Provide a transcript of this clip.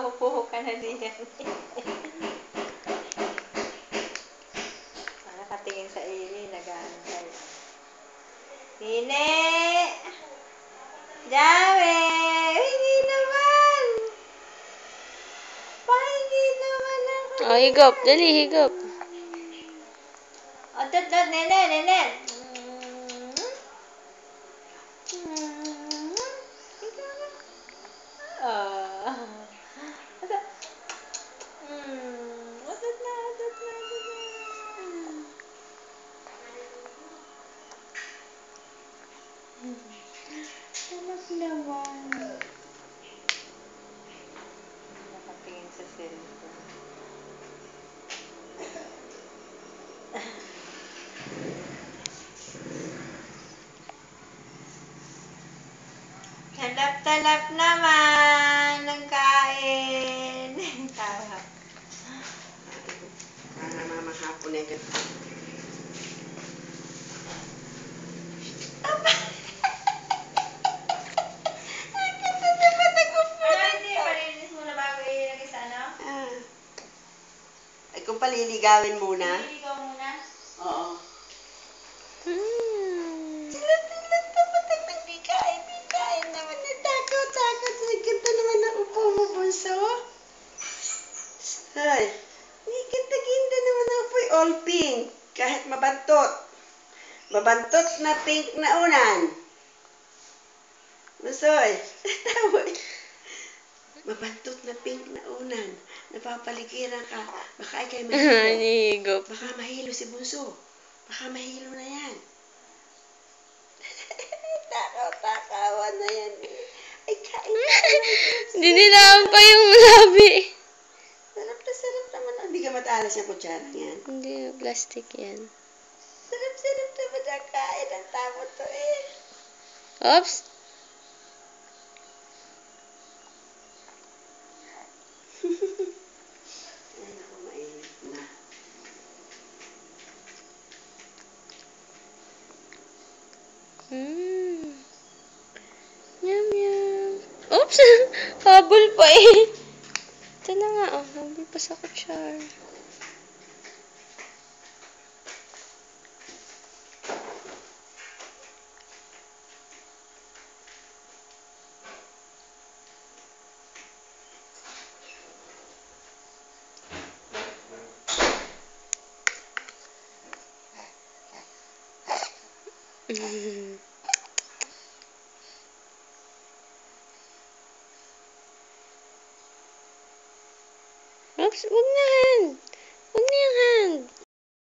Mahupuho ka na diyan. Nakatingin sa ini, nag-aantay. Nine! Jame! Hingi naman! Pahingi naman ako. Oh, higop. Dali, higop. Oh, dot, nene. Ah. Otot na. Talak naman. Nakatingin sa cellphone. Talap naman ng kain. Tawa. Para mamahapon na ganito. Hindi, palinis muna bago ilagay sa ano? Ay, kung paliligawin muna. Ililigaw muna. Oo. Silat naman nagpikain naman. Natakot. Nagkanta naman ang upo mo, bunso. Ay, nagkanta naman ang upo. All pink. Kahit mabantot. Mabantot na pink na unan. Bunsoy. Tawa. Mabantot na pink na unan. Napapaligiran ka. Baka ikay mahilo. Higop. Baka mahilo si bunso. Baka mahilo na yan. Takaw na yan. Ay, kain na. Dinilaan pa yung labi. Sarap naman. Hindi ka matalas yung kutsara yan. Hindi, plastic yan. Sarap naman ang kain. Ang tamo to eh. Oops. Ay, naku, mainit na. Yum, yum. Oops! Habol pa eh. Ito na nga, oh. Habol pa sa kutsara. Oops, wag na.